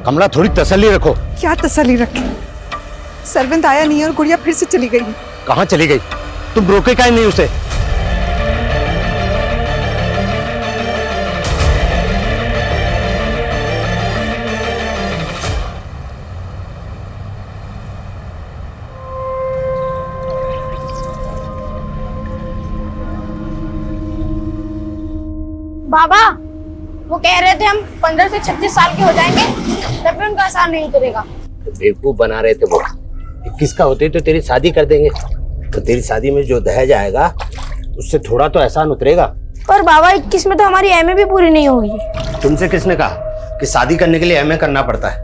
कमला थोड़ी तसल्ली रखो। क्या तसल्ली रखे? सरविंद आया नहीं और गुड़िया फिर से चली गई। कहाँ चली गई? तुम रोके काहे नहीं उसे? बाबा, वो कह रहे थे हम 15 से 36 साल के हो जाएंगे तब भी उनका असर नहीं उतरेगा। बेवकूफ बना रहे थे वो। 21 का होते तो तेरी शादी कर देंगे, तो तेरी शादी में जो दहेज आएगा उससे थोड़ा तो एहसान उतरेगा। पर बाबा 21 में तो हमारी एमए भी पूरी नहीं होगी। तुमसे किसने कहा कि शादी करने के लिए एमए करना पड़ता है?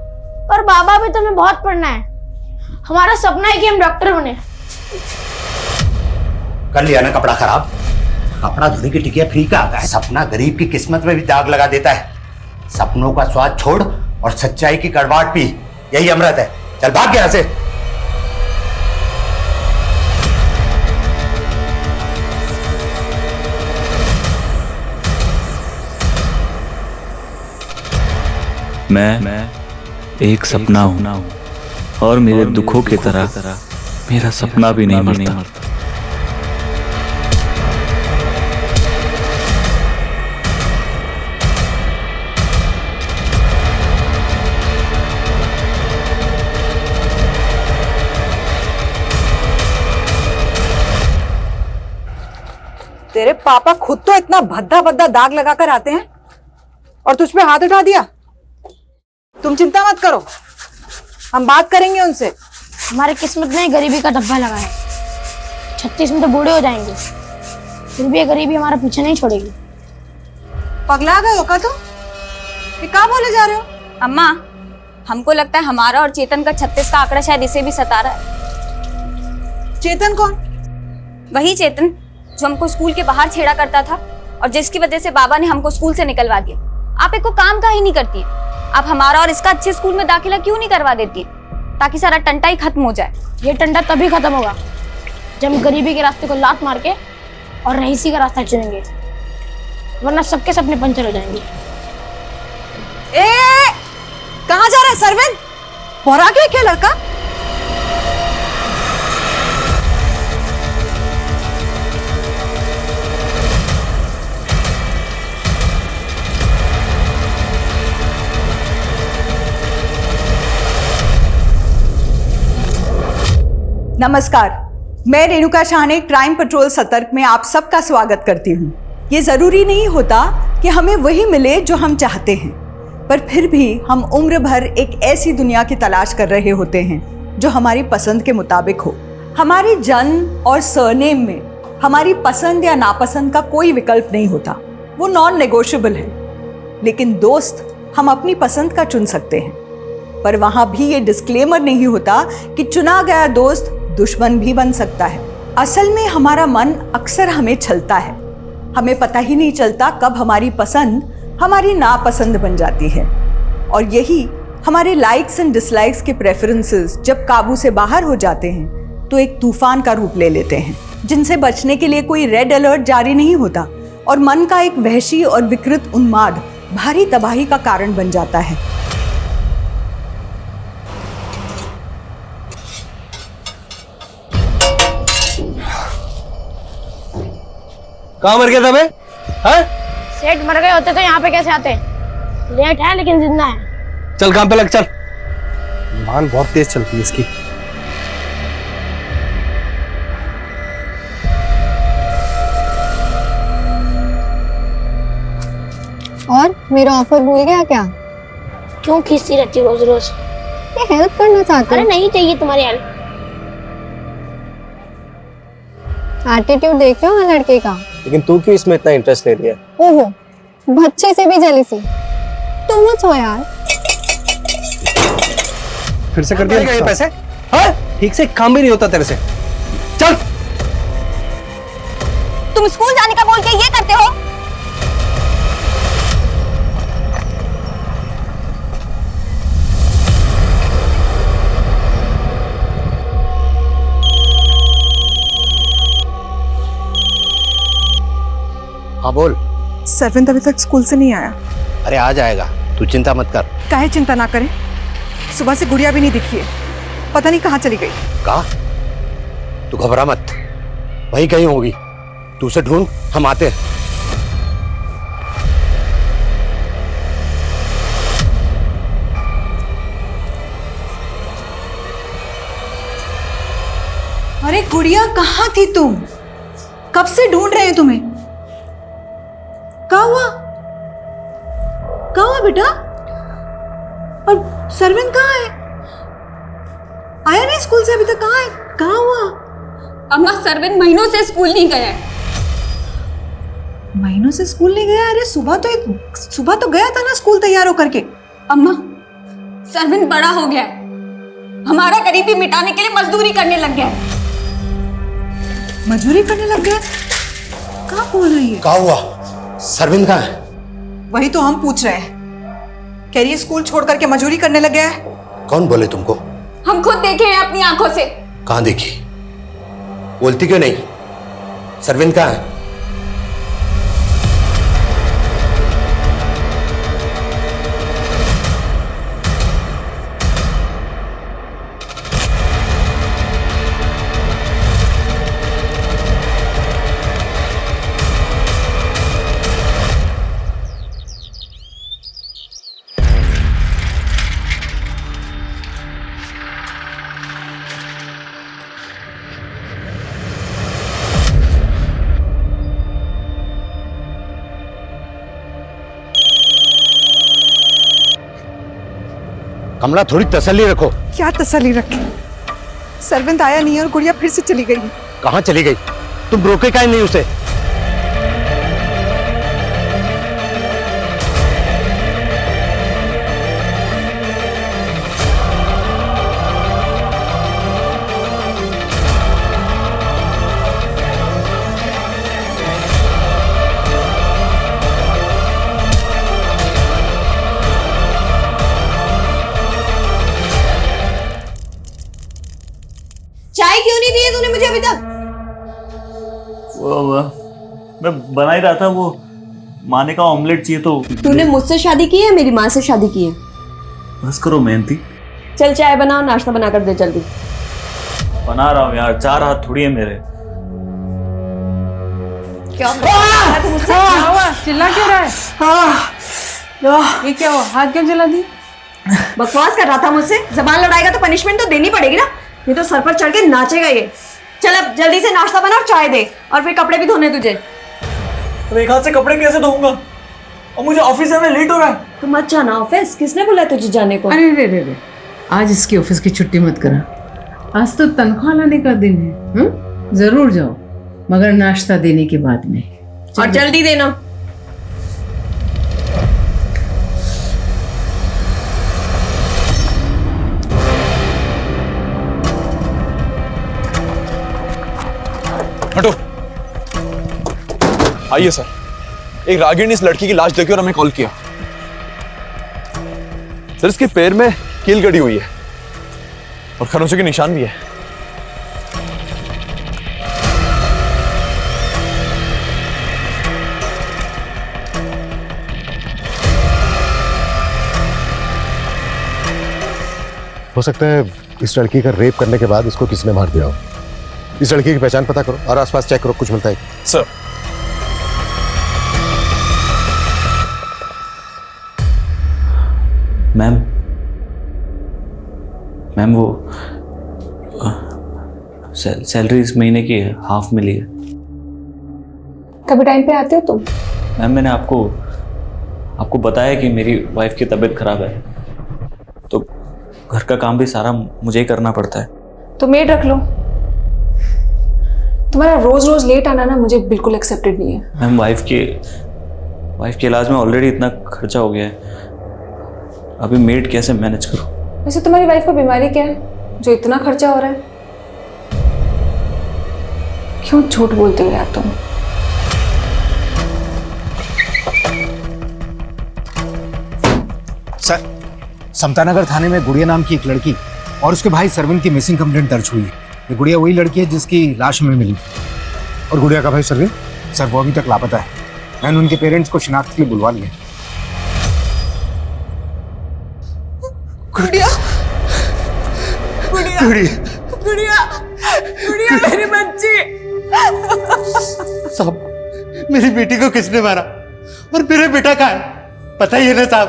पर बाबा भी तो हमें बहुत पढ़ना है। हमारा सपना है कि हम डॉक्टर बने। कर लिया ना कपड़ा खराब? कपड़ा धोने की टिकिया फ्री का आता है। सपना गरीब की किस्मत में भी दाग लगा देता है। सपनों का स्वाद छोड़ और सच्चाई की कड़वाहट पी, यही अमृत है। चल भाग यहां से। मैं एक सपना हूं और मेरे दुखों की तरह मेरा सपना भी नहीं मरता। तेरे पापा खुद तो इतना भद्दा भद्दा दाग लगाकर आते हैं और तुझ पे हाथ उठा दिया। तुम चिंता मत करो, हम बात करेंगे उनसे। हमारी किस्मत में गरीबी का धब्बा लगा है। 36 में तो बूढ़े हो जाएंगे, फिर भी ये गरीबी हमारा पीछे नहीं छोड़ेगी। पगला गए हो का तुम? ये क्या बोले जा रहे हो? अम्मा, हमको लगता है हमारा और चेतन का 36 का आंकड़ा शायद इसे भी सता रहा है। चेतन कौन? वही चेतन जो हमको स्कूल के बाहर छेड़ा करता था और जिसकी वजह से बाबा ने हमको स्कूल से निकलवा दिया। आप एक को काम का ही नहीं करती है। आप हमारा और इसका अच्छे स्कूल में दाखिला क्यों नहीं करवा देती है, ताकि सारा टंटा ही खत्म हो जाए। ये टंटा तभी खत्म होगा जब हम गरीबी के रास्ते को लात मार के और रईसी का रास्ता चुनेंगे, वरना सबके सपने पंचर हो जाएंगे। कहाँ जा रहा है सरविंद? भरा गया क्या लड़का? नमस्कार, मैं रेणुका शाहने क्राइम पेट्रोल सतर्क में आप सबका स्वागत करती हूँ। ये ज़रूरी नहीं होता कि हमें वही मिले जो हम चाहते हैं, पर फिर भी हम उम्र भर एक ऐसी दुनिया की तलाश कर रहे होते हैं जो हमारी पसंद के मुताबिक हो। हमारे जन्म और सरनेम में हमारी पसंद या नापसंद का कोई विकल्प नहीं होता, वो नॉन नेगोशिएबल है। लेकिन दोस्त हम अपनी पसंद का चुन सकते हैं, पर वहाँ भी ये डिस्क्लेमर नहीं होता कि चुना गया दोस्त दुश्मन भी बन सकता है। असल में हमारा मन अक्सर हमें छलता है। हमें पता ही नहीं चलता कब हमारी पसंद हमारी नापसंद बन जाती है, और यही हमारे लाइक्स एंड डिसलाइक्स के प्रेफरेंसेस जब काबू से बाहर हो जाते हैं तो एक तूफान का रूप ले लेते हैं, जिनसे बचने के लिए कोई रेड अलर्ट जारी नहीं होता, और मन का एक वहशी और विकृत उन्माद भारी तबाही का कारण बन जाता है। कहाँ मर गया था मैं? सेठ मर गए होते तो यहाँ पे कैसे आते? लेट है लेकिन जिंदा है। चल काम पे लग, चल। मान बहुत तेज चलती है इसकी। और मेरा ऑफर भूल गया क्या? क्यों खींचती रहती रोज रोज? ये हेल्प करना चाहती अरे हूँ। नहीं चाहिए तुम्हारी हेल्प। एटीट्यूड देख रहे हो ना लड़के का? लेकिन तू क्यों इसमें इतना इंटरेस्ट ले रही है? ओहो, बच्चे से भी जेलसी। तू मत हो यार। फिर से कर दिया ये पैसे? हाँ? ठीक से काम भी नहीं होता तेरे से। चल। तुम स्कूल जाने का बोल के ये करते हो? हाँ बोल। सरविंद अभी तक स्कूल से नहीं आया। अरे आ जाएगा, तू चिंता मत कर। काहे चिंता ना करें, सुबह से गुड़िया भी नहीं दिखी है, पता नहीं कहाँ चली गई। कहा? तू घबरा मत, वहीं कहीं होगी। तू उसे ढूंढ, हम आते हैं। अरे गुड़िया, कहाँ थी तुम? कब से ढूंढ रहे हैं तुम्हें। कहाँ हुआ? कहाँ हुआ बेटा? और सरविन कहाँ है? आया नहीं स्कूल से अभी तक? कहाँ है? कहाँ हुआ? अम्मा, सरविन महीनों से स्कूल नहीं गया है। महीनों से स्कूल नहीं गया? अरे सुबह तो गया था ना स्कूल तैयार होकर के। अम्मा, सरविन बड़ा हो गया है, हमारा गरीबी मिटाने के लिए मजदूरी करने लग गया है। मजदूरी करने लग गया? कहाँ बोल रही है? कहा हुआ? सरविन कहाँ है? वही तो हम पूछ रहे हैं। कह रही है स्कूल छोड़ करके मजदूरी करने लग गया है। कौन बोले तुमको? हम खुद देखे हैं अपनी आंखों से। कहाँ देखी? बोलती क्यों नहीं? सरविन कहाँ है? कमला, थोड़ी तसल्ली रखो। क्या तसल्ली रखे? सरविंद आया नहीं और गुड़िया फिर से चली गई। कहाँ चली गई? तुम रोके काहे नहीं उसे? चाय क्यों नहीं दी है तूने मुझे अभी तक? मैं बना ही रहा था, वो माने का ऑमलेट चाहिए तो। तूने मुझसे शादी की है, मेरी माँ से शादी की है? बस करो मेहनती। चल चाय बनाओ, नाश्ता बना कर दे जल्दी। बना रहा हूँ यार, 4 हाथ थोड़ी है मेरे। क्या हुआ? चिल्ला क्यों रहा है? ये क्या हुआ? हाथ क्यों जला दी? बकवास कर रहा था मुझसे। जबान लड़ाएगा तो पनिशमेंट तो देनी पड़ेगी ना, ये तो सर पर चढ़ के नाचेगा ये। चल अब जल्दी से नाश्ता बना और चाय दे, और फिर कपड़े भी धोने तुझे। अब एक हाथ से कपड़े कैसे धोऊंगा? और मुझे ऑफिस जाने लेट हो रहा है। तू मत जाना ऑफिस, किसने बुलाया तुझे जाने को? अरे रे रे रे, आज इसकी ऑफिस की छुट्टी मत करा। आज तो तनख्वाह लाने का दिन है। जरूर जाओ, मगर नाश्ता देने के बाद में। और जल्दी देना। हटो। आइए सर, एक रागिनी ने इस लड़की की लाश देखी और हमें कॉल किया। सर, इसके पैर में कील गड़ी हुई है और खरोंचों के निशान भी है। हो सकता है इस लड़की का रेप करने के बाद इसको किसने मार दिया हो। इस लड़की की पहचान पता करो और आसपास चेक करो, कुछ मिलता है। सर, मैम वो सैलरी इस महीने की हाफ मिली है। कभी टाइम पे आते हो तुम? मैम मैंने आपको बताया कि मेरी वाइफ की तबीयत खराब है, तो घर का काम भी सारा मुझे ही करना पड़ता है। तो मेड रख लो। तुम्हारा रोज रोज लेट आना ना मुझे बिल्कुल एक्सेप्टेड नहीं है। मैम वाइफ के इलाज में ऑलरेडी इतना खर्चा हो गया है, अभी मेड कैसे मैनेज करूं? वैसे तुम्हारी वाइफ को बीमारी क्या है जो इतना खर्चा हो रहा है? क्यों झूठ बोलते हो यार तुम? सर, समतानगर थाने में गुड़िया नाम की एक लड़की और उसके भाई सरविन की मिसिंग कंप्लेंट दर्ज हुई है। ये गुड़िया वही लड़की है जिसकी लाश हमें मिली थी। और गुड़िया का भाई सरविन, सर वो अभी तक लापता है। मैंने उनके पेरेंट्स को शिनाख्त के लिए बुलवा लिया। गुड़िया गुड़िया गुड़िया मेरी बच्ची। साहब मेरी बेटी को किसने मारा और मेरा बेटा कहाँ है पता ही है ना साहब।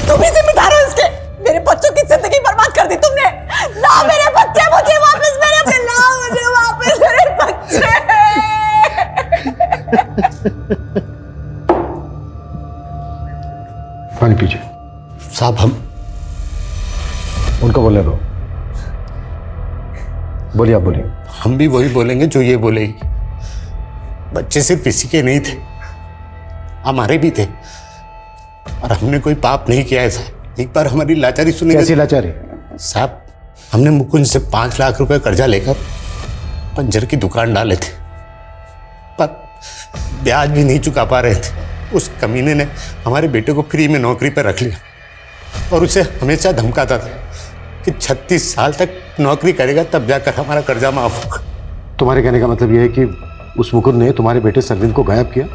तुम ही जिम्मेदार हो इसके। मेरे बच्चों की जिंदगी बर्बाद कर दी तुमने। ला मेरे बच्चे मुझे वापस, मेरे बच्चे ला मुझे वापस, मेरे बच्चे। पानी पीजिए। साहब हम उनको बोले दो। बोलिए, आप बोलिए। हम भी वही बोलेंगे जो ये बोलेगी। बच्चे सिर्फ इसी के नहीं थे, हमारे भी थे, और हमने कोई पाप नहीं किया है साहब। एक बार हमारी लाचारी सुनी। कैसी लाचारी? साहब हमने मुकुंद से 5 लाख रुपए कर्जा लेकर पंजर की दुकान डाले थे, पर ब्याज भी नहीं चुका पा रहे थे। उस कमीने ने हमारे बेटे को फ्री में नौकरी पर रख लिया और उसे हमेशा धमकाता था कि 36 साल तक नौकरी करेगा तब जाकर हमारा कर्जा माफ होगा। तुम्हारे कहने का मतलब यह है कि उस मुकुंद ने तुम्हारे बेटे सरविंद को गायब किया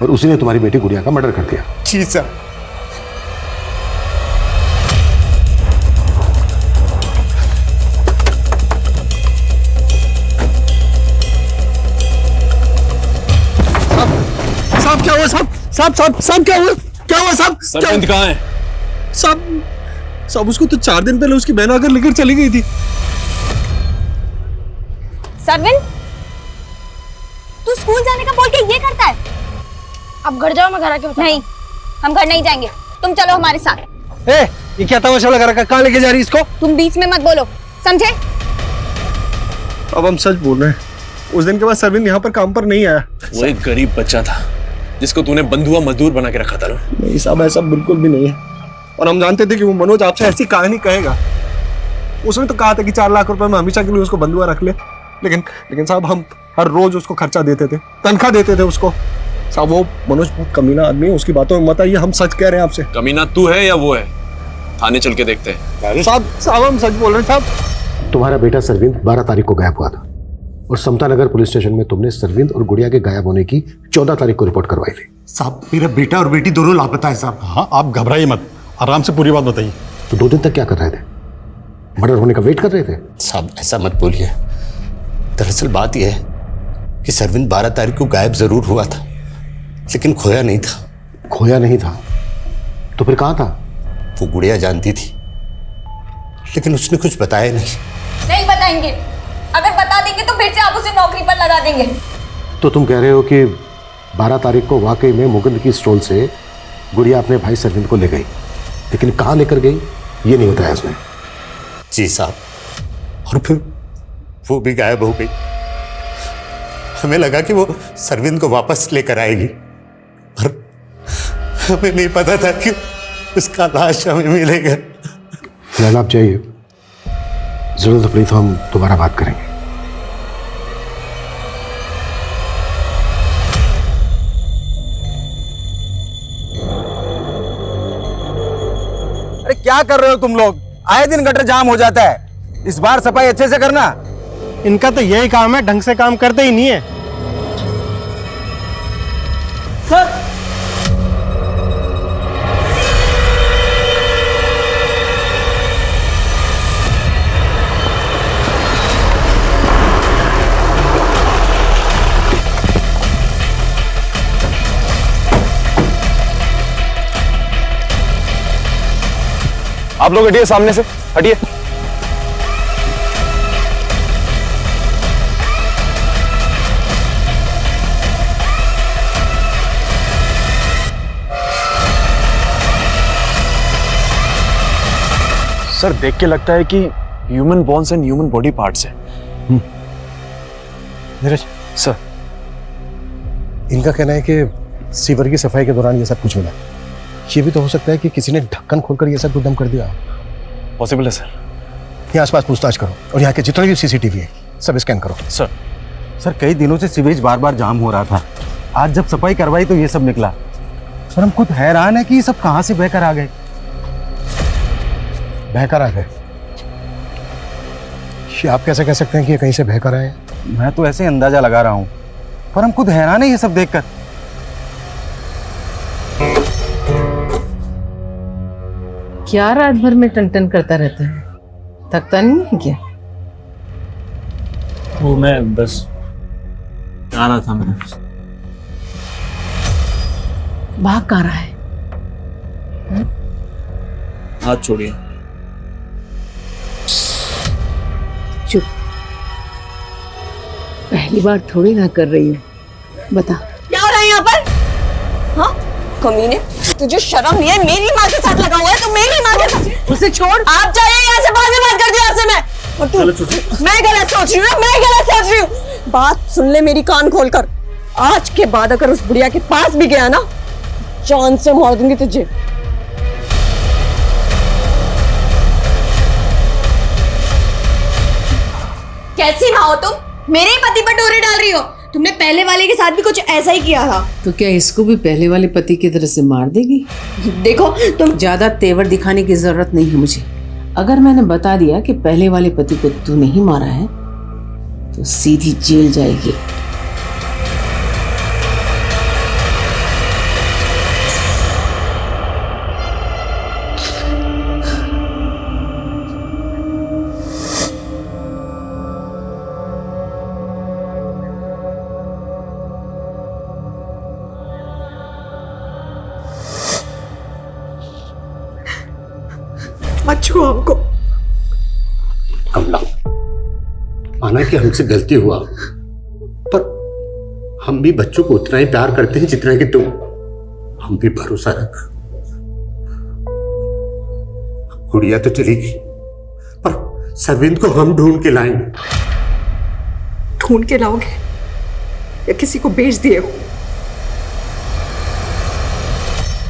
और उसी ने तुम्हारी बेटी गुड़िया का मर्डर कर दिया? जी साहब। साहब क्या हुआ साहब? साहब क्या हुआ? क्या हुआ साहब? सरविंद कहाँ है? साहब उसको तो 4 दिन पहले उसकी बहन आकर लेकर चली गई थी। सरविन, तू स्कूल जाने का बोल के ये करता है? अब घर जाओ, मैं घर आके बताऊं। नहीं, हम घर नहीं जाएंगे, तुम चलो हमारे साथ। ये क्या तमाशा लगा रखा? कहाँ लेके जा रही इसको? तुम बीच में मत बोलो, समझे? अब हम सच बोल रहे हैं, उस दिन के बाद सरविंद यहाँ पर काम पर नहीं आया। वो एक गरीब बच्चा था जिसको तूने बंधुआ मजदूर बना के रखा था ना? नहीं साहब, ऐसा बिल्कुल भी नहीं है, और हम जानते थे कि वो मनोज आपसे ऐसी कहानी कहेगा। उसने तो कहा था कि 4 लाख रुपए में हमेशा के लिए उसको बंधुआ रख ले, लेकिन साहब हम हर रोज उसको खर्चा देते थे, तनख्वाह देते थे उसको। साहब वो मनोज बहुत कमीना आदमी है, उसकी बातों में मत आइए, हम सच कह रहे हैं आपसे। कमीना तू है या वो है? थाने चल के देखते हैं। साहब हम सच बोल रहे हैं साहब। तुम्हारा बेटा सरविंद 12 तारीख को गायब हुआ था और समता नगर पुलिस स्टेशन में तुमने सरविंद और गुड़िया के गायब होने की 14 तारीख को रिपोर्ट करवाई थी। साहब मेरा बेटा और बेटी दोनों लापता है साहब। हाँ, आप घबराइए मत, आराम से पूरी बात बताइए। तो 2 दिन तक क्या कर रहे थे? मर्डर होने का वेट कर रहे थे? साहब ऐसा मत बोलिए, दरअसल बात यह है कि सरविंद 12 तारीख को गायब जरूर हुआ था, लेकिन खोया नहीं था। खोया नहीं था तो फिर कहाँ था? वो गुड़िया जानती थी, लेकिन उसने कुछ बताया नहीं। नहीं बताएंगे, अगर बता देंगे तो फिर से आप उसे नौकरी पर लगा देंगे। तो तुम कह रहे हो कि 12 तारीख को वाकई में मुकुंद की स्टॉल से गुड़िया अपने भाई सरविंद को ले गई, लेकिन कहाँ लेकर गई ये नहीं बताया उसने? जी साहब, और फिर वो भी गायब हो गई। हमें लगा कि वो सरविंद को वापस लेकर आएगी, पर हमें नहीं पता था कि उसका लाश हमें मिलेगा। फिलहाल आप जाइए, जरूरत पड़ी तो हम दोबारा बात करेंगे। अरे क्या कर रहे हो तुम लोग? आए दिन गटर जाम हो जाता है, इस बार सफाई अच्छे से करना। इनका तो यही काम है, ढंग से काम करते ही नहीं है। सर आप लोग हटिए, सामने से हटिए। सर देख के लगता है कि human bones and human body parts है। नीरज सर, इनका कहना है कि सीवर की सफाई के दौरान ये सब कुछ मिला। ये भी तो हो सकता है कि किसी ने ढक्कन खोलकर ये सब गुदम कर दिया। पॉसिबल है सर। यहाँ आसपास पूछताछ करो और यहाँ के जितने भी सीसीटीवी है सब स्कैन करो। सर कई दिनों से सीवेज बार बार जाम हो रहा था, आज जब सफाई करवाई तो ये सब निकला। सर हम खुद हैरान है कि ये सब कहाँ से बहकर आ गए। बहकर आ गए? ये आप कैसे कह सकते हैं कि ये कहीं से बहकर आए? मैं तो ऐसे अंदाजा लगा रहा हूँ, पर हम खुद हैरान है ये सब देखकर। क्या रात भर में टन टन करता रहता है, थकता नहीं है क्या? वो मैं बस आ रहा था मैं। भाग कहाँ रहा है? हाथ छोड़िए। चुप, पहली बार थोड़ी ना कर रही हूँ। बता क्या हो रहा है यहाँ पर? हाँ कमीने, तुझे शर्म नहीं है? मेरी माँ के साथ लगा हुआ है, तो मेरी माँ के साथ। उसे छोड़, आप जाइए यहाँ से, बाद में बात करती हूँ आपसे मैं। और तू, मैं गलत सोच रही हूँ, मैं गलत सोच रही हूँ। बात सुन ले मेरी, कान खोलकर। आज के बाद अगर उस बुढ़िया के पास भी गया ना, जान से मार दूंगी तुझे। कैसी माँ हो तुम? मेरे ही पति पर डोरे डाल रही हो। तुमने पहले वाले के साथ भी कुछ ऐसा ही किया था। तो क्या इसको भी पहले वाले पति की तरह से मार देगी? देखो तुम ज्यादा तेवर दिखाने की जरूरत नहीं है मुझे। अगर मैंने बता दिया कि पहले वाले पति को तू नहीं मारा है तो सीधी जेल जाएगी। मत छुओ हमको। कमला, माना कि हमसे गलती हुआ, पर हम भी बच्चों को उतना ही प्यार करते हैं जितना कि तुम। हम भी भरोसा रख। गुड़िया तो चली गई, पर सरविंद को हम ढूंढ के लाएंगे। ढूंढ के लाओगे या किसी को बेच दिए हो?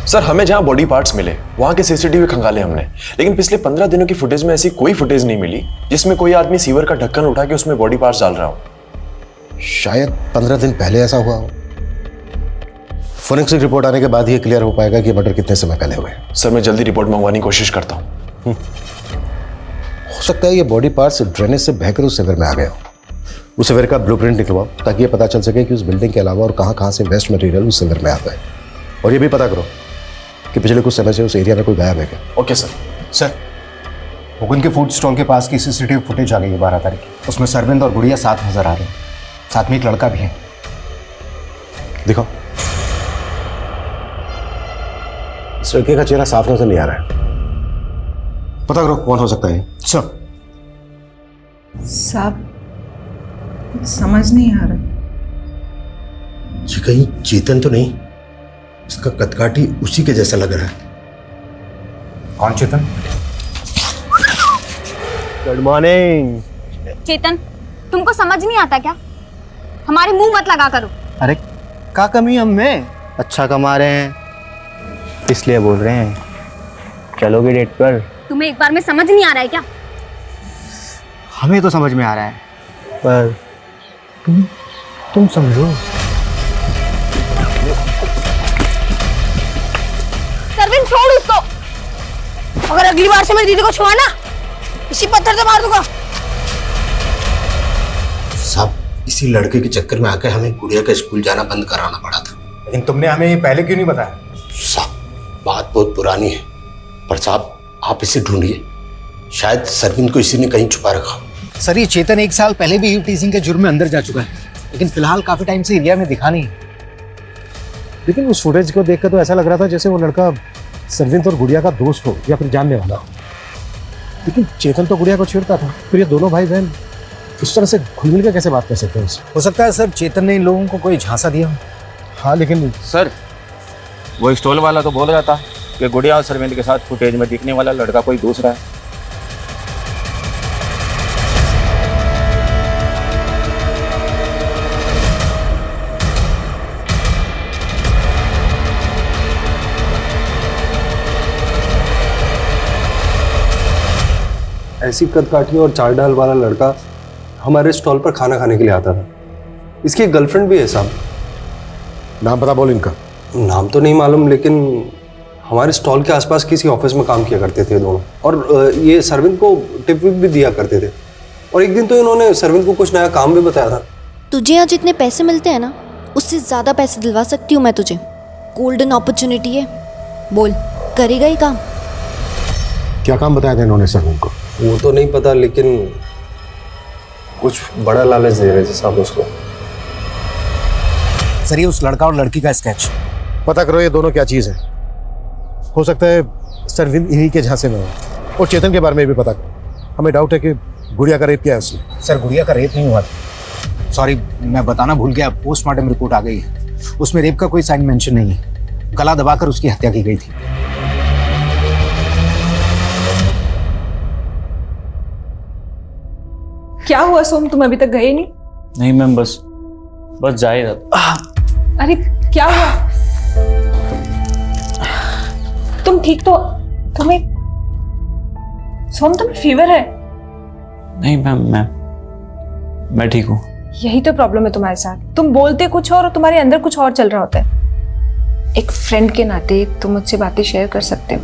सर, हमें जहां बॉडी पार्ट्स मिले वहां के सीसीटीवी खंगाले हमने, लेकिन पिछले 15 दिनों की फुटेज में ऐसी कोई फुटेज नहीं मिली जिसमें कोई आदमी सीवर का ढक्कन उठा के उसमें बॉडी पार्ट्स डाल रहा हो। शायद 15 दिन पहले ऐसा हुआ हो। फोरेंसिक रिपोर्ट आने के बाद ही क्लियर हो पाएगा कि मर्डर कितने समय पहले हुए। सर, मैं जल्दी रिपोर्ट मंगवाने की कोशिश करता हूँ। हो सकता है ये बॉडी पार्ट्स ड्रेनेज से बहकर उस सिवर में आ गए हो। उस सिवर का ब्लूप्रिंट निकलवाओ ताकि ये पता चल सके कि उस बिल्डिंग के अलावा और कहाँ से वेस्ट मटेरियल उस सिवर में आता है। और ये भी पता करो कि पिछले कुछ समय से उस एरिया में कोई गायब है क्या। Okay sir. सर, मुकुंद के फूड स्टॉल के पास की सीसीटीवी फुटेज आ गई है 12 तारीख। उसमें सरविंद और गुड़िया साथ नजर आ रहे हैं। साथ में एक लड़का भी है। दिखाओ। इस लड़के का चेहरा साफ नजर नहीं आ रहा है। पता करो कौन हो सकता है। सर साहब, कुछ समझ नहीं आ रहा। जी कहीं चेतन तो नहीं? इसका कदकाठी उसी के जैसा लग रहा है। कौन चेतन? Good morning. चेतन, तुमको समझ नहीं आता क्या? हमारे मुंह मत लगा करो। अरे क्या कमी हम में? अच्छा कमा रहे हैं इसलिए बोल रहे हैं। चलोगे डेट पर? तुम्हें एक बार में समझ नहीं आ रहा है क्या? हमें तो समझ में आ रहा है, पर तुम समझो। सरविन, छोड़ उसको। अगर अगली बार से मेरी दीदी को छुआ ना, इसी पत्थर से मार दूंगा। साहब, इसी लड़के के चक्कर में आकर हमें गुड़िया का स्कूल जाना बंद कराना पड़ा था। लेकिन तुमने हमें ये पहले क्यों नहीं बताया? साहब, बात बहुत पुरानी है, पर साहब आप इसे ढूंढिए। शायद सरविंद को इसी ने कहीं छुपा रखा। सर, ये चेतन 1 साल पहले भी टीजिंग के जुर्म में अंदर जा चुका है, लेकिन फिलहाल काफी टाइम से एरिया में दिखा नहीं। लेकिन उस फुटेज को देखकर तो ऐसा लग रहा था जैसे वो लड़का सरविंद और गुड़िया का दोस्त हो या फिर जानने वाला हो। लेकिन चेतन तो गुड़िया को छेड़ता था, फिर ये दोनों भाई बहन इस तरह से घुल मिल के कैसे बात कर सकते हैं? हो सकता है सर चेतन ने इन लोगों को कोई झांसा दिया हो। हाँ, लेकिन सर वो स्टॉल वाला तो बोल रहा था कि गुड़िया और सरविंद के साथ फुटेज में दिखने वाला लड़का कोई दूसरा है। ऐसी कदकाठी और चाल डाल वाला लड़का हमारे स्टॉल पर खाना खाने के लिए आता था। इसकी एक गर्लफ्रेंड भी है साहब। नाम पता बोल इनका। नाम तो नहीं मालूम, लेकिन हमारे स्टॉल के आसपास किसी ऑफिस में काम किया करते थे दोनों। और ये सरविंद को टिप विप भी दिया करते थे। और एक दिन तो इन्होंने सरविंद को कुछ नया काम भी बताया था। तुझे यहाँ जितने पैसे मिलते हैं ना, उससे ज़्यादा पैसे दिलवा सकती हूँ मैं तुझे। गोल्डन अपॉर्चुनिटी है, बोल करेगा ही काम। क्या काम बताया था इन्होंने सरविंद को? वो तो नहीं पता, लेकिन कुछ बड़ा लालच दे रहे थे साहब उसको। सर ये उस लड़का और लड़की का स्केच। पता करो ये दोनों क्या चीज़ है। हो सकता है सरविंद इन्हीं के झांसे में हो। और चेतन के बारे में भी पता करो। हमें डाउट है कि गुड़िया का रेप किया है उसने। सर गुड़िया का रेप नहीं हुआ था। सॉरी मैं बताना भूल गया, पोस्टमार्टम रिपोर्ट आ गई है, उसमें रेप का कोई साइन मेंशन नहीं है। गला दबाकर उसकी हत्या की गई थी। क्या हुआ सोम, तुम अभी तक गए नहीं? नहीं मैम, बस जा ही रहा था। अरे क्या हुआ? तुम ठीक तो? सोम तुम्हें फीवर है? नहीं मैम, मैं ठीक हूँ। यही तो प्रॉब्लम है तुम्हारे साथ, तुम बोलते कुछ और तुम्हारे अंदर कुछ और चल रहा होता है। एक फ्रेंड के नाते तुम मुझसे बातें शेयर कर सकते हो,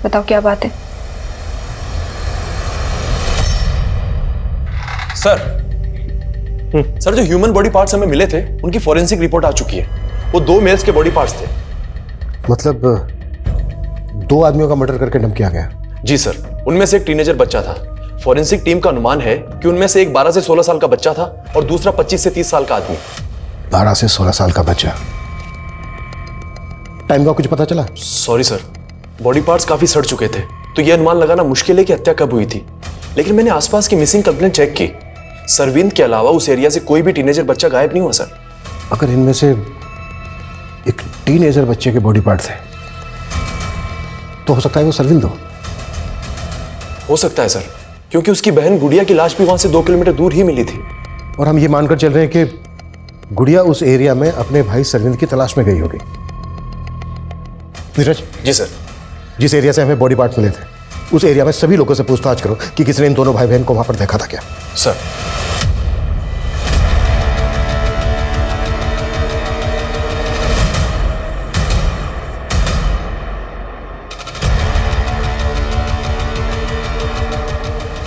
बताओ क्या बात है? सर जो ह्यूमन बॉडी पार्ट्स हमें मिले थे उनकी फोरेंसिक रिपोर्ट आ चुकी है। वो 2 मेल्स के बॉडी पार्ट्स थे। मतलब 2 आदमियों का मर्डर करके डंप किया गया? जी सर, उनमें से एक टीनेजर बच्चा था। फोरेंसिक टीम का अनुमान है कि उनमें से एक 12 से 16 साल का बच्चा था और दूसरा 25 से 30 साल का आदमी। 12 से 16 साल का बच्चा। टाइम का कुछ पता चला? सॉरी सर, बॉडी पार्ट्स काफी सड़ चुके थे, तो यह अनुमान लगाना मुश्किल है कि हत्या कब हुई थी। लेकिन मैंने आसपास की मिसिंग कंप्लेंट चेक की, सरविंद के अलावा उस एरिया से कोई भी टीनेजर बच्चा गायब नहीं हुआ सर। अगर इनमें से एक टीनेजर बच्चे के बॉडी पार्ट थे तो हो सकता है वो सरविंद हो सकता है सर, क्योंकि उसकी बहन गुड़िया की लाश भी वहां से 2 किलोमीटर दूर ही मिली थी। और हम ये मानकर चल रहे हैं कि गुड़िया उस एरिया में अपने भाई सरविंद की तलाश में गई होगी। नीरज। जी सर। जिस एरिया से हमें बॉडी पार्ट मिले थे उस एरिया में सभी लोगों से पूछताछ करो कि किसी ने इन दोनों भाई बहन को वहां पर देखा था क्या। सर।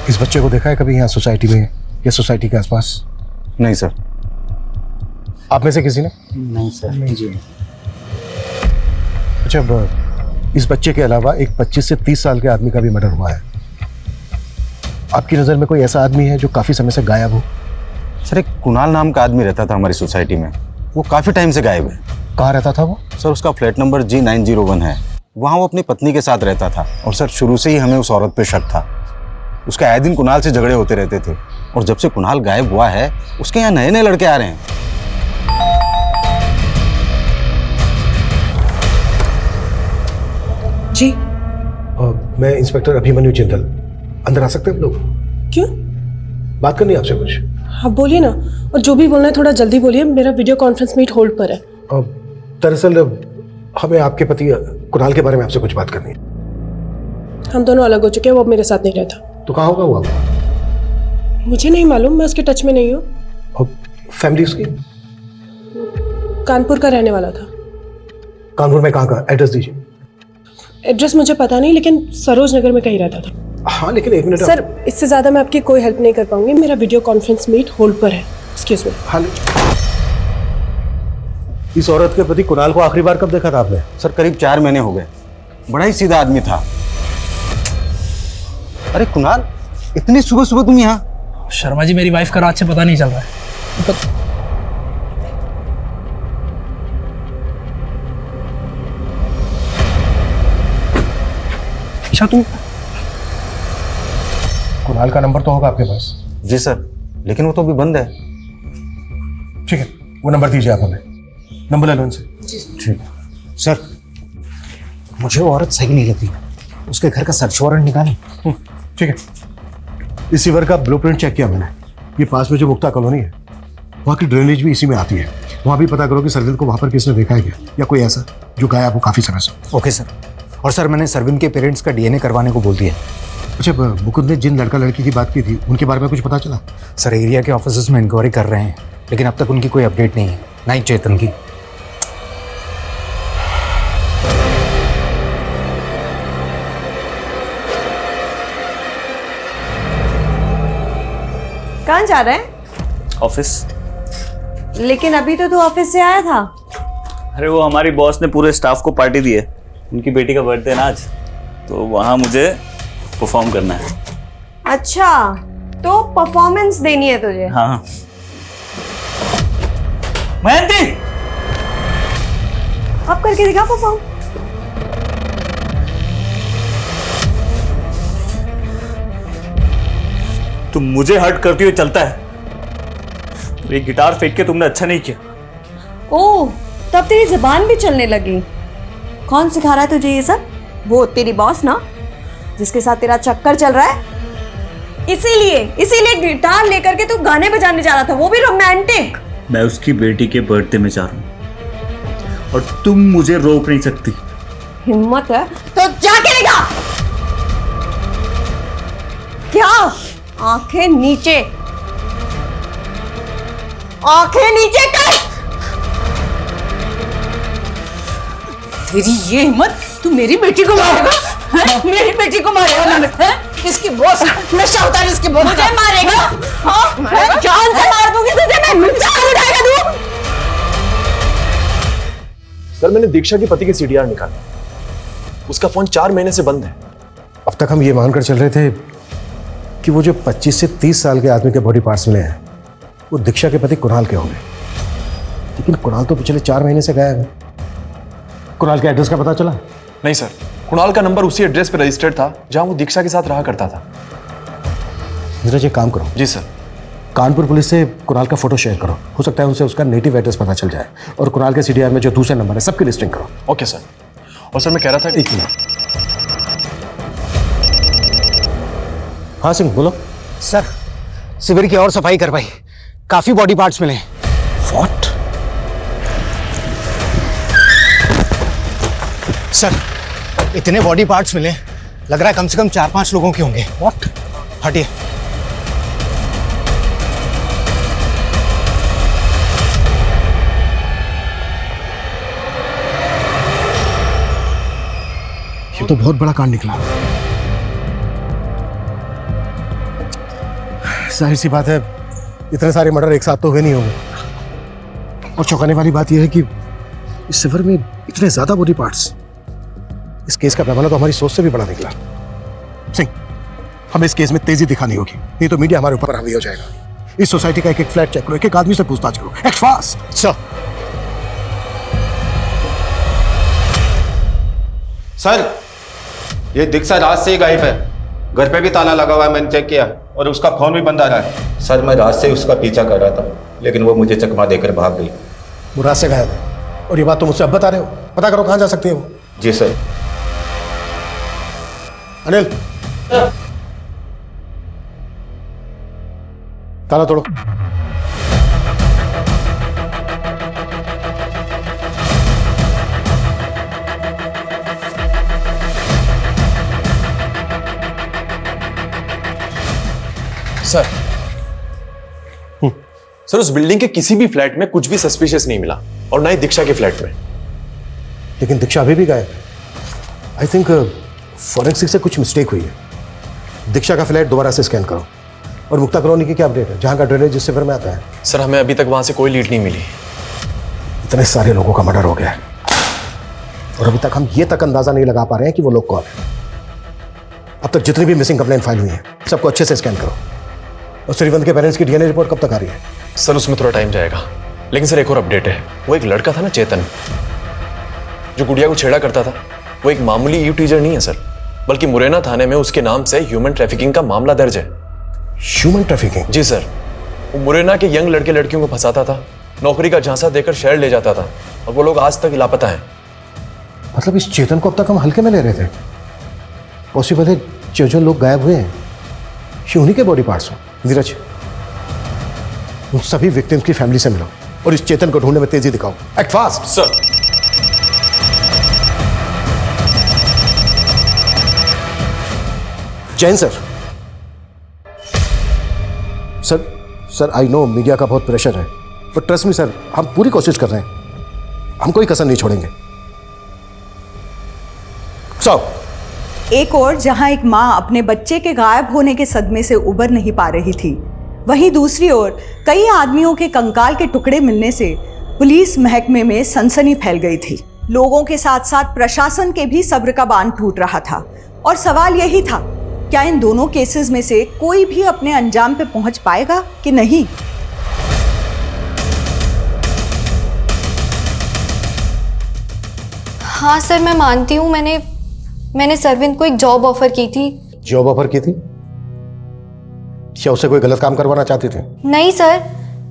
इस बच्चे को देखा है कभी यहाँ सोसाइटी में या सोसाइटी के आसपास? नहीं सर। आप में से किसी ने? नहीं सर। नहीं जी। अच्छा, इस बच्चे के अलावा एक 25 से 30 साल के आदमी का भी मर्डर हुआ है। आपकी नजर में कोई ऐसा आदमी है जो काफी समय से गायब हो? सर एक कुणाल नाम का आदमी रहता था हमारी सोसाइटी में, वो काफी टाइम से गायब है। कहाँ रहता था वो? सर उसका फ्लैट नंबर G901 है, वहाँ वो अपनी पत्नी के साथ रहता था। और सर शुरू से ही हमें उस औरत पे शक था। उसके आए दिन कुणाल से झगड़े होते रहते थे, और जब से कुणाल गायब हुआ है उसके यहाँ नए नए लड़के आ रहे हैं। जी। मैं इंस्पेक्टर अभिमन्यु चिंतल, अंदर आ सकते हैं आप लोग? क्यों? बात करनी है आपसे कुछ। हाँ बोलिए ना, और जो भी बोलना है थोड़ा जल्दी बोलिए, मेरा वीडियो कॉन्फ्रेंस मीट होल्ड पर है। दरअसल हमें आपके पति कुणाल के बारे में आपसे कुछ बात करनी है। हम दोनों अलग हो चुके हैं, वो अब मेरे साथ नहीं रहता। तो कहाँ होगा वो आपको? मुझे नहीं मालूम, मैं उसके टच में नहीं हूँ। और फैमिली उसकी? कानपुर का रहने वाला था। कानपुर में कहाँ का? एड्रेस दीजिए। एड्रेस मुझे पता नहीं, लेकिन सरोज नगर में कहीं रहता था। हाँ लेकिन एक मिनट सर, इससे ज्यादा मैं आपकी कोई हेल्प नहीं कर पाऊंगी, मेरा वीडियो कॉन्फ्रेंस मीट होल्ड पर है। Excuse me. हाँ, इस औरत के पति कुणाल को आखिरी बार कब देखा था आपने? सर करीब 4 महीने हो गए। बड़ा ही सीधा आदमी था। अरे कुणाल, इतनी सुबह सुबह तुम यहाँ? शर्मा जी, मेरी वाइफ का रात से पता नहीं चल रहा है। अच्छा, तुम कुणाल का नंबर तो होगा आपके पास? जी सर, लेकिन वो तो अभी बंद है। ठीक है, वो नंबर दीजिए आप हमें। नंबर ले लो उनसे। ठीक। सर, मुझे वो औरत सही नहीं लगती, उसके घर का सर्च वारंट निकालें। ठीक है, इस रिवर का ब्लूप्रिंट चेक किया मैंने। ये पास में जो मुक्ता कॉलोनी है वहाँ की ड्रेनेज भी इसी में आती है। वहाँ भी पता करो कि सरविंद को वहाँ पर किसने देखा है क्या, या कोई ऐसा जो गायब हो काफी समय से। Okay sir. और सर, मैंने सरविंद के पेरेंट्स का DNA करवाने को बोल दिया। अच्छा, मुकुंद ने जिन लड़का लड़की की बात की थी उनके बारे में कुछ पता चला? सर, एरिया के ऑफिसर्स में इंक्वायरी कर रहे हैं, लेकिन अब तक उनकी कोई अपडेट नहीं है, ना ही चेतन की। कहाँ जा रहे हैं? ऑफिस। लेकिन अभी तो तू ऑफिस से आया था। अरे वो हमारी बॉस ने पूरे स्टाफ को पार्टी दी है, उनकी बेटी का बर्थडे ना आज, तो वहाँ मुझे परफॉर्म करना है। अच्छा, तो परफॉर्मेंस देनी है तुझे। हाँ। मयंती, अब करके दिखा परफॉर्म। तुम मुझे हर्ट करती हुई चलता है, तो ये गिटार फेंक के तुमने अच्छा नहीं किया। ओह, तब तेरी जुबान भी चलने लगी। कौन सिखा रहा है तुझे ये सब? वो तेरी बॉस ना, जिसके साथ तेरा चक्कर चल रहा है। इसीलिए गिटार लेकर के तू गाने बजाने जा रहा था, वो भी रोमांटिक। मैं उसकी बेटी के बर्थडे में जा रहा हूँ और तुम मुझे रोक नहीं सकती। हिम्मत है तो जाके दिखा। क्या? आंखें नीचे, आंखें नीचे कर। तेरी ये हिम्मत, तू मेरी बेटी को मारेगा? मेरी बेटी को मारेगा? इसकी बॉस, मैं चाहता हूं इसकी बॉस मुझे मारेगा? हाँ, मैं जान से मार दूंगी तुझे। मैं जान उठाएगा तू। सर मैंने दीक्षा के पति के सीडीआर निकाला, उसका फोन 4 महीने से बंद है। अब तक हम ये मानकर चल रहे थे कि वो जो 25 से 30 साल के आदमी के बॉडी पार्ट्स मिले हैं वो दीक्षा के पति कुणाल के होंगे, लेकिन कुणाल तो पिछले 4 महीने से गायब है। कुणाल के एड्रेस का पता चला? नहीं सर, कुणाल का नंबर उसी एड्रेस पर रजिस्टर्ड था जहां वो दीक्षा के साथ रहा करता था। नीरज एक काम करो। जी सर। कानपुर पुलिस से कुणाल का फोटो शेयर करो, हो सकता है उनसे उसका नेटिव एड्रेस पता चल जाए। और कुणाल के सीडीआर में जो दूसरे नंबर है सबकी लिस्टिंग करो। Okay sir. और सर मैं कह रहा था, एक मिनट। हाँ सिंह बोलो। सर शिविर की और सफाई करवाई, काफी बॉडी पार्ट्स मिले। व्हाट? सर इतने बॉडी पार्ट्स मिले, लग रहा है कम से कम 4-5 लोगों के होंगे। व्हाट? हटिए। ये तो बहुत बड़ा कांड निकला। जाहिर सी बात है इतने सारे मर्डर एक साथ तो हुए नहीं होंगे। और चौंकाने वाली बात यह है कि इस शिविर में इतने ज्यादा बॉडी पार्ट्स, इस केस का पैमाना तो हमारी सोच से भी बड़ा निकला। सिंह, हमें इस केस में तेजी दिखानी होगी, नहीं तो मीडिया हमारे ऊपर हावी हो जाएगा। इस सोसाइटी का एक एक फ्लैट चेक करो, एक एक आदमी से पूछताछ करो। Act fast sir. सर ये दीक्षा रात से ही गायब है, घर पे भी ताला लगा हुआ है, मैंने चेक किया और उसका फोन भी बंद आ रहा है। सर मैं रात से उसका पीछा कर रहा था, लेकिन वो मुझे चकमा देकर भाग गई। वो रात से गायब है और ये बात तो मुझसे अब बता रहे हो? पता करो कहां जा सकती है वो। जी सर। अनिल ताला तोड़ो। सर सर उस बिल्डिंग के किसी भी फ्लैट में कुछ भी सस्पिशियस नहीं मिला, और ना ही दीक्षा के फ्लैट में। लेकिन दीक्षा अभी भी गायब है। आई थिंक फॉरेंसिक से कुछ मिस्टेक हुई है। दीक्षा का फ्लैट दोबारा से स्कैन करो। और मुक्ता कॉलोनी की क्या अपडेट है, जहां का ड्रेनेज जिस शिविर में आता है? सर हमें अभी तक वहां से कोई लीड नहीं मिली। इतने सारे लोगों का मर्डर हो गया है और अभी तक हम ये तक अंदाजा नहीं लगा पा रहे हैं कि वो लोग कौन है। अब तक जितनी भी मिसिंग कंप्लेंट फाइल हुई है सबको अच्छे से स्कैन करो। और श्रीवंत के पेरेंट्स की डीएनए रिपोर्ट कब तक आ रही है? सर उसमें थोड़ा टाइम जाएगा, लेकिन सर एक और अपडेट है। वो एक लड़का था ना चेतन, जो गुड़िया को छेड़ा करता था, वो एक मामूली यू टीचर नहीं है सर, बल्कि मुरैना थाने में उसके नाम से ह्यूमन ट्रैफिकिंग का मामला दर्ज है। Human trafficking? जी सर। वो मुरैना के यंग लड़के लड़कियों को फंसाता था, नौकरी का झांसा देकर शहर ले जाता था, और वो लोग आज तक लापता हैं। मतलब इस चेतन को अब तक हम हल्के में ले रहे थे? पॉसिबल है जो लोग गायब हुए हैं ये उन्हीं के बॉडी पार्ट्स हो। नीरज उन सभी विक्टिम्स की फैमिली से मिलो और इस चेतन को ढूंढने में तेजी दिखाओ। Act fast sir. Jain sir. Sir I know media का बहुत प्रेशर है, बट ट्रस्ट मी सर, हम पूरी कोशिश कर रहे हैं, हम कोई कसर नहीं छोड़ेंगे। एक और जहां एक मां अपने बच्चे के गायब होने के सदमे से उबर नहीं पा रही थी, वहीं दूसरी ओर कई आदमियों के कंकाल के टुकड़े मिलने से पुलिस महकमे में सनसनी फैल गई थी। लोगों के साथ साथ प्रशासन के भी सब्र का बांध टूट रहा था और सवाल यही था क्या इन दोनों केसेस में से कोई भी अपने अंजाम पे पहुंच पाएगा कि नहीं? हाँ सर, मैं मानती हूँ मैंने सरविंद को एक जॉब ऑफर की थी। जॉब ऑफर की थी? क्या उससे कोई गलत काम करवाना चाहती थी? नहीं सर,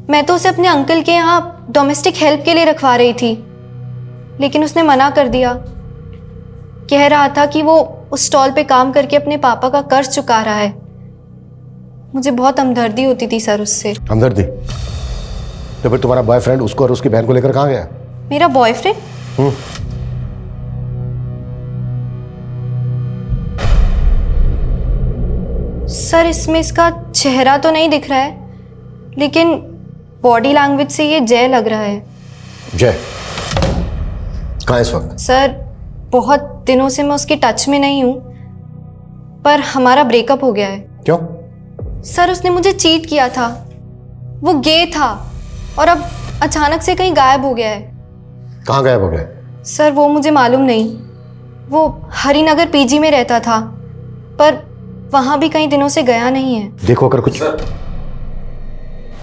मैं तो उसे अपने अंकल के यहाँ डोमेस्टिक हेल्प के लिए रखवा रही थी, लेकिन उसने मना कर दिया। कह रहा था कि वो उस स्टॉल पे काम करके अपने पापा का कर्ज चुका रहा है। मुझे बहुत हमदर्दी होती थी सर उससे। हमदर्दी? तो फिर तुम्हारा बॉयफ्रेंड उसको और उसकी बहन को लेकर कहाँ गया? मेरा बॉयफ्रेंड? सर, इसमें इसका चेहरा तो नहीं दिख रहा है, लेकिन बॉडी लैंग्वेज से ये जय लग रहा है। जय कहाँ है इस वक्त? सर, बहुत दिनों से मैं उसके टच में नहीं हूँ, पर हमारा ब्रेकअप हो गया है। क्यों? सर, उसने मुझे चीट किया था। वो गे था और अब अचानक से कहीं गायब हो गया है। कहाँ गायब हो गया? सर, वो मुझे मालूम नहीं। वो हरिनगर पीजी में रहता था, पर वहां भी कई दिनों से गया नहीं है। देखो अगर कुछ।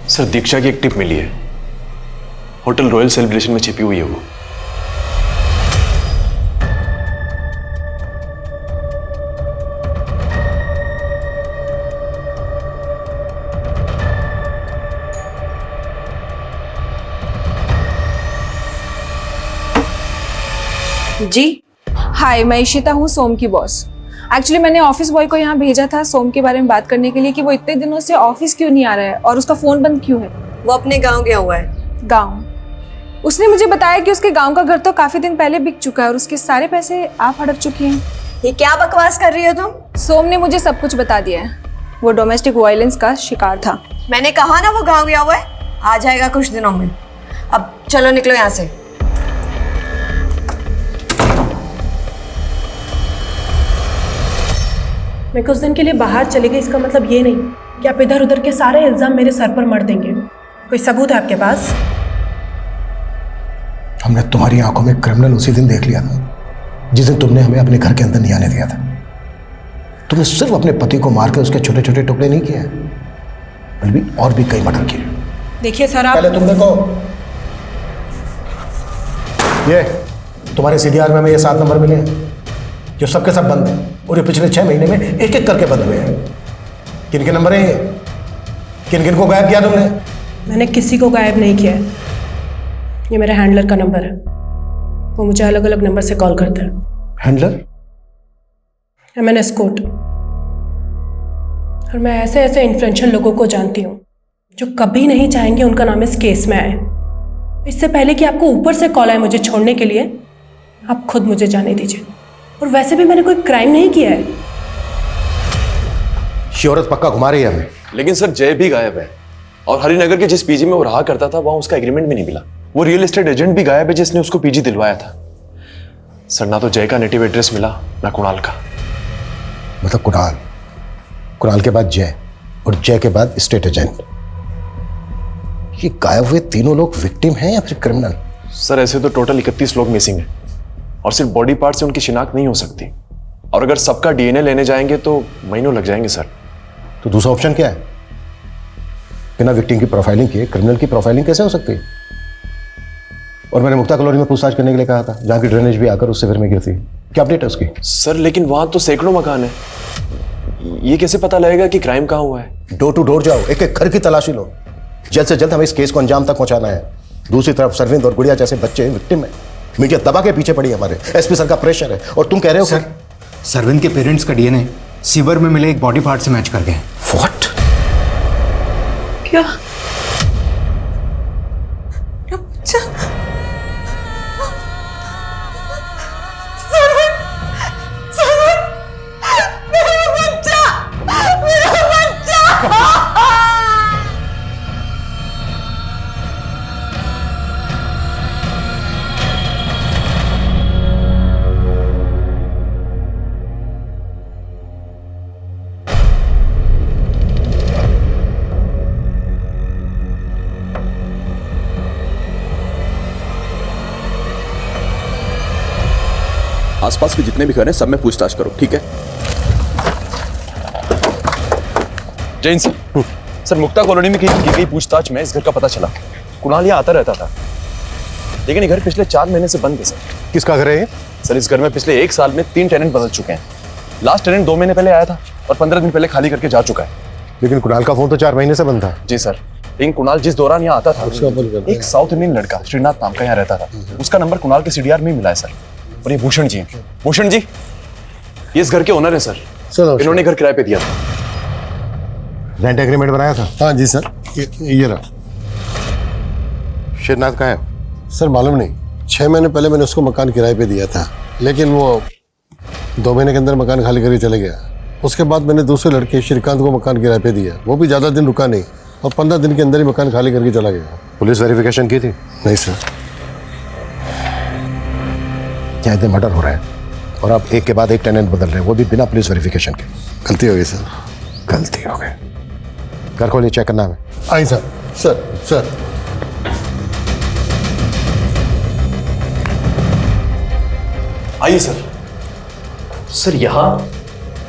सर, दीक्षा की एक टिप मिली है। होटल रॉयल सेलिब्रेशन में छिपी हुई है वो। जी हाय, मैं इशिता हूँ, सोम की बॉस। एक्चुअली मैंने ऑफिस बॉय को यहाँ भेजा था सोम के बारे में बात करने के लिए कि वो इतने दिनों से ऑफिस क्यों नहीं आ रहा है और उसका फोन बंद क्यों है। वो अपने गांव गया हुआ है। गांव? उसने मुझे बताया कि उसके गांव का घर तो काफी दिन पहले बिक चुका है और उसके सारे पैसे आप हड़प चुकी हैं। ये क्या बकवास कर रही हो तुम? सोम ने मुझे सब कुछ बता दिया है। वो डोमेस्टिक वायलेंस का शिकार था। मैंने कहा ना वो गाँव गया हुआ है, आ जाएगा कुछ दिनों में। अब चलो निकलो यहाँ से। मैं कुछ दिन के लिए बाहर चली गई, इसका मतलब ये नहीं कि आप इधर उधर के सारे इल्जाम मेरे सर पर मर देंगे। कोई सबूत है आपके पास? हमने तुम्हारी आंखों में क्रिमिनल उसी दिन देख लिया था जिस दिन तुमने हमें अपने घर के अंदर नहीं आने दिया था। तुमने सिर्फ अपने पति को मार के उसके छोटे छोटे टुकड़े नहीं किए, बल्कि और भी कई मर्डर किए। देखिए सर, आप पहले तुम देखो, ये तुम्हारे सीडीआर में हमें ये 7 नंबर मिले हैं जो सबके सब बंद हैं और ये पिछले 6 महीने में एक एक करके बंद हुए हैं। किन के नंबर है? किन किन को गायब किया तुमने? मैंने किसी को गायब नहीं किया है। ये मेरे हैंडलर का नंबर है, वो मुझे अलग अलग नंबर से कॉल करता है। हैंडलर? MN escort. और मैं ऐसे ऐसे इन्फ्लुएंशियल लोगों को जानती हूँ जो कभी नहीं चाहेंगे उनका नाम इस केस में आए। इससे पहले कि आपको ऊपर से कॉल आए मुझे छोड़ने के लिए, आप खुद मुझे जाने दीजिए। और वैसे भी मैंने कोई क्राइम नहीं किया है। ये औरत पक्का घुमा रही है हमें। लेकिन सर, जय भी गायब है और हरिनगर के जिस पीजी में वो रहा करता था वहां उसका एग्रीमेंट भी नहीं मिला। वो रियल एस्टेट एजेंट भी गायब है जिसने उसको पीजी दिलवाया था। सर, ना तो जय का नेटिव एड्रेस मिला ना कुणाल का। मतलब कुणाल के बाद जय और जय के बाद स्टेट एजेंट। ये गायब हुए तीनों लोग विक्टिम हैं या फिर क्रिमिनल? सर, ऐसे तो टोटल 31 लोग मिसिंग हैं और सिर्फ बॉडी पार्ट से उनकी शिनाख्त नहीं हो सकती। और अगर सबका डीएनए लेने जाएंगे तो महीनों लग जाएंगे सर। तो दूसरा ऑप्शन क्या है? बिना विक्टिम की प्रोफाइलिंग किए क्रिमिनल की प्रोफाइलिंग कैसे हो सकती है? और मैंने मुक्ता कॉलोनी में पूछताछ करने के लिए कहा था, जहां की ड्रेनेज भी आकर उससे फिर में गिरती। क्या अपडेट है उसकी? सर, लेकिन वहां तो सैकड़ों मकान है, ये कैसे पता लगेगा कि क्राइम कहां हुआ है? डोर टू डोर जाओ, एक एक घर की तलाशी लो। जल्द से जल्द हमें इस केस को अंजाम तक पहुंचाना है। दूसरी तरफ सरविंद और गुड़िया जैसे बच्चे विक्टिम है। मीडिया दबा के पीछे पड़ी है, हमारे एसपी सर का प्रेशर है। और तुम कह रहे हो सर, सरविंद के पेरेंट्स का डीएनए सीवर में मिले एक बॉडी पार्ट से मैच कर गए। व्हाट? क्या? आसपास के जितने भी घर हैं सब में पूछताछ करो, ठीक है? जैन सर, सर मुक्ता कॉलोनी में की गई पूछताछ में इस घर का पता चला। कुणाल यहाँ आता रहता था, लेकिन ये घर पिछले 4 महीने से बंद है सर। किसका घर है ये? सर इस घर में पिछले 1 साल में 3 टेनेंट बदल चुके हैं। लास्ट टेनेंट 2 महीने पहले आया था और 15 दिन पहले खाली करके जा चुका है। लेकिन कुणाल का फोन तो 4 महीने से बंद था। जी सर, लेकिन कुणाल जिस दौरान यहाँ आता था, एक साउथ इंडियन लड़का श्रीनाथ नाम का यहाँ रहता था, उसका नंबर कुणाल के सीडीआर में ही मिला है सर। और ये भूषण जी, भूषण जी ये इस घर के ओनर है सर। इन्होंने घर किराए पे दिया था। रेंट एग्रीमेंट बनाया था? हाँ जी सर, ये रहा। श्रीनाथ कहाँ है? सर मालूम नहीं, 6 महीने पहले मैंने उसको मकान किराए पे दिया था, लेकिन वो 2 महीने के अंदर मकान खाली करके चले गया। उसके बाद मैंने दूसरे लड़के श्रीकांत को मकान किराए पे दिया, वो भी ज़्यादा दिन रुका नहीं और 15 दिन के अंदर ही मकान खाली करके चला गया। पुलिस वेरिफिकेशन की थी? नहीं सर। क्या इतने मर्डर हो रहे हैं और आप एक के बाद एक टेनेंट बदल रहे हैं, वो भी बिना पुलिस वेरिफिकेशन के? गलती हो गई सर। गलती हो गई। घर खोलिए, चेक करना है। आई सर। सर सर आइए सर। सर यहाँ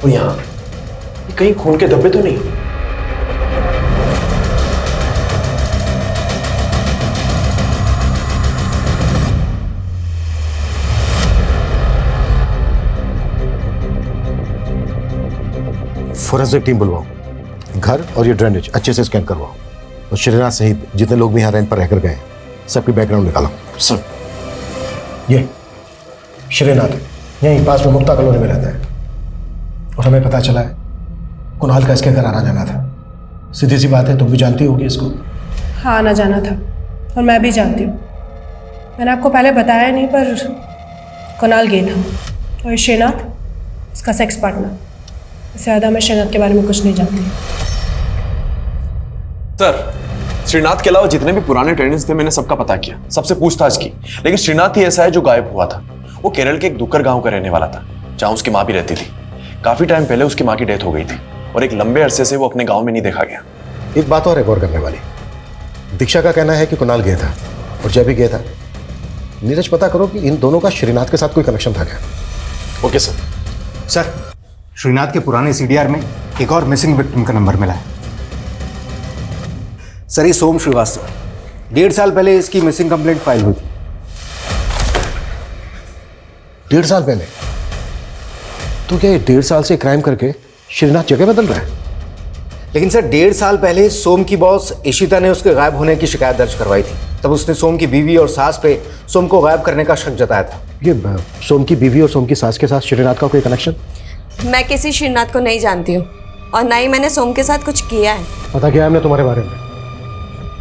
और यहाँ कहीं खून के धब्बे तो नहीं? फोरेंसिक टीम बुलवाओ, घर और ये ड्रेनेज अच्छे से स्कैन करवाओ और श्रीनाथ सहित जितने लोग भी यहाँ रेंट पर रहकर गए सबकी बैकग्राउंड निकालो। सर ये श्रीनाथ यहीं पास में मुक्ता कॉलोनी में रहता है और हमें पता चला है कुणाल का इसके घर आना जाना था। सीधी सी बात है, तुम भी जानती होगी इसको। हाँ, आना जाना था और मैं भी जानती हूँ। मैंने आपको पहले बताया नहीं, पर कुणाल गे था और ये श्रीनाथ इसका सेक्स पार्टनर। इससे ज़्यादा मैं श्रीनाथ के बारे में कुछ नहीं जानती। सर श्रीनाथ के अलावा जितने भी पुराने टेनेंट्स थे मैंने सबका पता किया, सबसे पूछताछ की, लेकिन श्रीनाथ ही ऐसा है जो गायब हुआ था। वो केरल के एक दुक्कर गांव का रहने वाला था, जहां उसकी माँ भी रहती थी। काफी टाइम पहले उसकी माँ की डेथ हो गई थी और एक लंबे अरसे से वो अपने गांव में नहीं देखा गया। एक बात और है गौर करने वाली, दीक्षा का कहना है कि कुणाल गया था और जय भी गया था। नीरज, पता करो कि इन दोनों का श्रीनाथ के साथ कोई कनेक्शन था क्या? Okay sir. सर, श्रीनाथ के पुराने सीडीआर में एक और मिसिंग विक्टिम का नंबर मिला है। सर, ये सोम श्रीवास्तव, 1.5 साल पहले इसकी मिसिंग कंप्लेंट फाइल हुई थी। 1.5 साल पहले? तो क्या ये 1.5 साल से क्राइम करके श्रीनाथ जगह बदल रहा है? लेकिन सर, 1.5 साल पहले सोम की बॉस इशिता ने उसके गायब होने की शिकायत दर्ज करवाई थी। तब उसने सोम की बीवी और सास पे सोम को गायब करने का शक जताया था। ये सोम की बीवी और सोम की सास के साथ श्रीनाथ का कोई कनेक्शन? मैं किसी श्रीनाथ को नहीं जानती हूँ और ना ही मैंने सोम के साथ कुछ किया है। पता किया हमने तुम्हारे बारे में।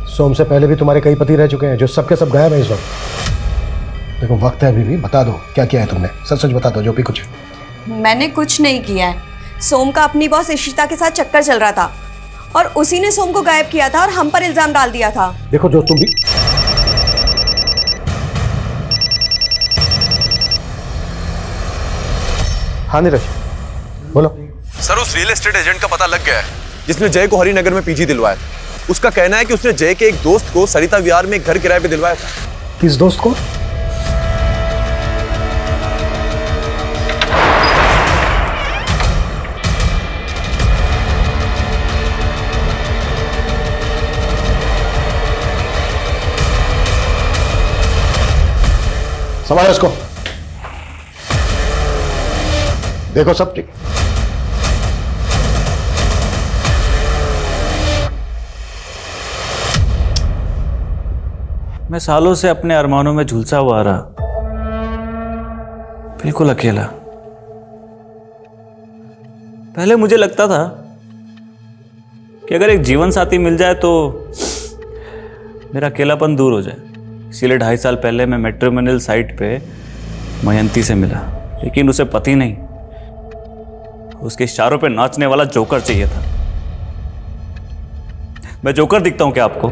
सोम से पहले भी तुम्हारे कई पति रह चुके हैं जो सबके सब गायब हैं इस वक्त। देखो वक्त है अभी भी, बता दो क्या किया है तुमने, सच सच बता दो जो भी कुछ है। मैंने कुछ नहीं किया है। सोम का अपनी बॉस इशिता के साथ चक्कर चल रहा था और उसी ने सोम को गायब किया था और हम पर इल्जाम डाल दिया था। देखो जो तुम भी हाँ नीरज बोलो। सर उस रियल एस्टेट एजेंट का पता लग गया है जिसने जय को हरिनगर में पीजी दिलवाया। उसका कहना है कि उसने जय के एक दोस्त को सरिता विहार में एक घर किराए पे दिलवाया था। किस दोस्त को? संभालो इसको, देखो सब ठीक। मैं सालों से अपने अरमानों में झुलसा हुआ रहा, बिल्कुल अकेला। पहले मुझे लगता था कि अगर एक जीवन साथी मिल जाए तो मेरा अकेलापन दूर हो जाए। इसीलिए 2.5 साल पहले मैं मैट्रिमोनियल साइट पे मयंती से मिला, लेकिन उसे पति नहीं, उसके इशारों पे नाचने वाला जोकर चाहिए था। मैं जोकर दिखता हूं क्या आपको?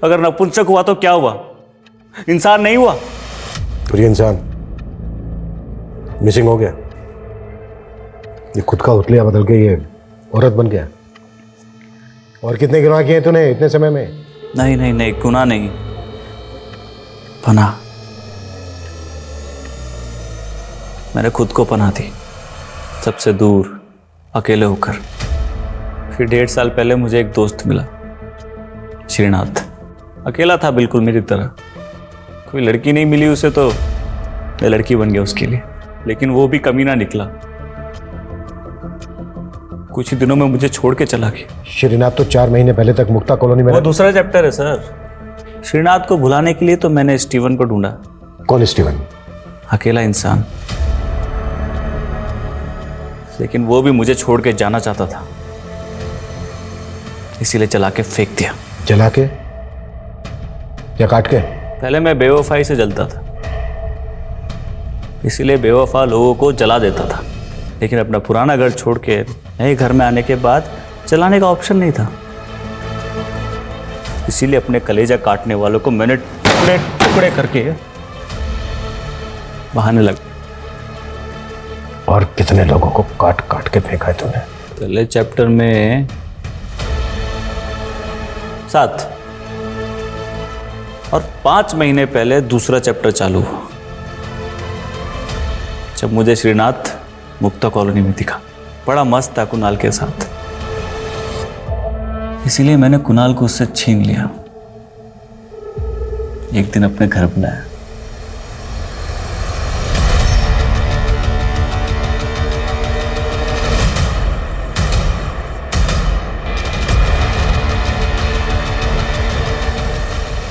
अगर नपुंसक हुआ तो क्या हुआ? इंसान नहीं हुआ? और ये इंसान मिसिंग हो गया, ये खुद का उतलिया बदल के ये औरत बन गया। और कितने गुनाह किए तूने इतने समय में? नहीं नहीं नहीं, गुनाह नहीं, पनाह। मैंने खुद को पनाह दी, सबसे दूर, अकेले होकर। फिर 1.5 साल पहले मुझे एक दोस्त मिला, श्रीनाथ। अकेला था बिल्कुल मेरी तरह, कोई लड़की नहीं मिली उसे तो मैं लड़की बन गया उसके लिए। लेकिन वो भी कमीना निकला, कुछ ही दिनों में मुझे छोड़ के चला गया। श्रीनाथ तो 4 महीने पहले तक मुक्ता कॉलोनी में वो दूसरा चैप्टर है सर। श्रीनाथ को भुलाने के लिए तो मैंने स्टीवन को ढूंढा। कौन स्टीवन? अकेला इंसान, लेकिन वो भी मुझे छोड़ के जाना चाहता था, इसीलिए जला के फेंक दिया। जला के या काट के? पहले मैं बेवफाई से जलता था, इसीलिए बेवफा लोगों को जला देता था। लेकिन अपना पुराना घर छोड़ के नए घर में आने के बाद जलाने का ऑप्शन नहीं था, इसीलिए अपने कलेजा काटने वालों को मैंने टुकड़े टुकड़े करके बहाने लगा। और कितने लोगों को काट काट के फेंका है तूने? पहले चैप्टर में 7 और 5 महीने पहले दूसरा चैप्टर चालू हुआ, जब मुझे श्रीनाथ मुक्ता कॉलोनी में दिखा। बड़ा मस्त था कुणाल के साथ, इसीलिए मैंने कुणाल को उससे छीन लिया। एक दिन अपने घर बुलाया।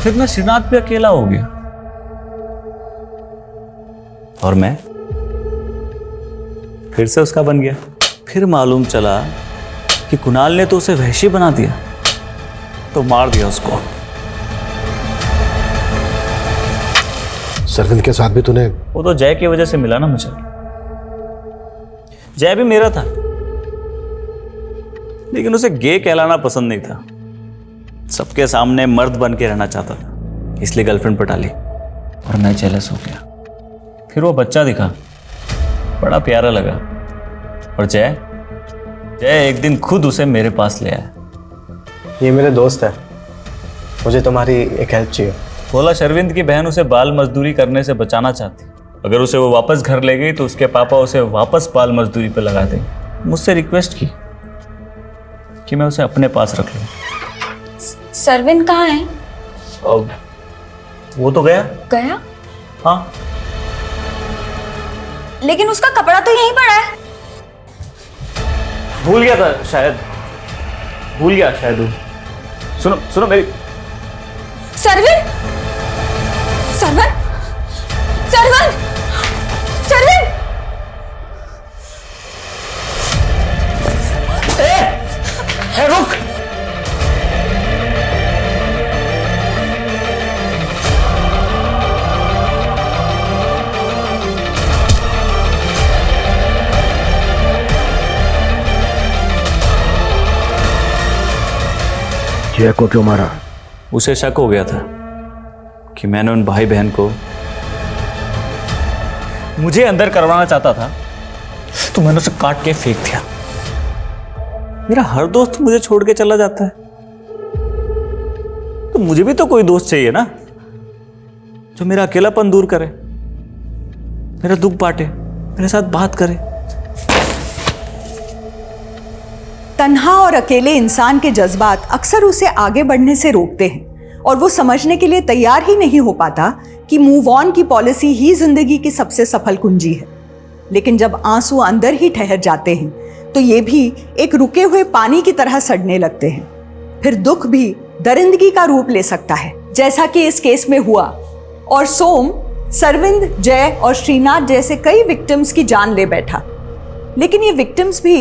फिर मैं श्रीनाथ पे अकेला हो गया और मैं फिर से उसका बन गया। फिर मालूम चला कि कुणाल ने तो उसे वहशी बना दिया, तो मार दिया उसको। सरविंद के साथ भी तूने? वो तो जय की वजह से मिला ना मुझे। जय भी मेरा था, लेकिन उसे गे कहलाना पसंद नहीं था। सबके सामने मर्द बन के रहना चाहता था, इसलिए गर्लफ्रेंड पटा ली और मैं जेलस हो गया। फिर वो बच्चा दिखा, बड़ा प्यारा लगा, और जय एक दिन खुद उसे मेरे पास ले आया। ये मेरे दोस्त है, मुझे तुम्हारी एक हेल्प चाहिए। बोला शर्विंद की बहन उसे बाल मजदूरी करने से बचाना चाहती, अगर उसे वो वापस घर ले गई तो उसके पापा उसे वापस बाल मजदूरी पे लगा देंगे। मुझसे रिक्वेस्ट की कि मैं उसे अपने पास रख लूं। सरविंद कहाँ है? वो तो गया। गया? हाँ, लेकिन उसका कपड़ा तो यहीं पड़ा है। भूल गया था शायद, भूल गया शायद वो। सुनो मेरी। सरविंद, सरविंद, सरविंद, सरविंद! रुक! जय को क्यों मारा? उसे शक हो गया था कि मैंने उन भाई बहन को मुझे अंदर करवाना चाहता था, तो मैंने उसे काट के फेंक दिया। मेरा हर दोस्त मुझे छोड़ के चला जाता है, तो मुझे भी तो कोई दोस्त चाहिए ना, जो मेरा अकेलापन दूर करे, मेरा दुख बांटे, मेरे साथ बात करे। तन्हा और अकेले इंसान के जज्बात अक्सर उसे आगे बढ़ने से रोकते हैं और वो समझने के लिए तैयार ही नहीं हो पाता कि मूव ऑन की पॉलिसी ही जिंदगी की सबसे सफल कुंजी है। लेकिन जब आंसू अंदर ही ठहर जाते हैं तो ये भी एक रुके हुए पानी की तरह सड़ने लगते हैं। फिर दुख भी दरिंदगी का रूप ले सकता है, जैसा कि इस केस में हुआ, और सोम, सरविंद, जय और श्रीनाथ जैसे कई विक्टिम्स की जान ले बैठा। लेकिन ये विक्टिम्स भी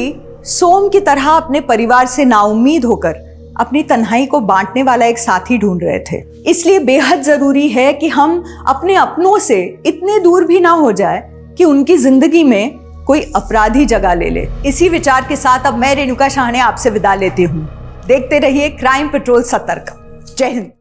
सोम की तरह अपने परिवार से नाउम्मीद होकर अपनी तन्हाई को बांटने वाला एक साथी ढूंढ रहे थे। इसलिए बेहद जरूरी है कि हम अपने अपनों से इतने दूर भी ना हो जाए कि उनकी जिंदगी में कोई अपराधी जगह ले ले। इसी विचार के साथ अब मैं रेणुका शाहने आपसे विदा लेती हूँ। देखते रहिए क्राइम पेट्रोल सतर्क। जय हिंद।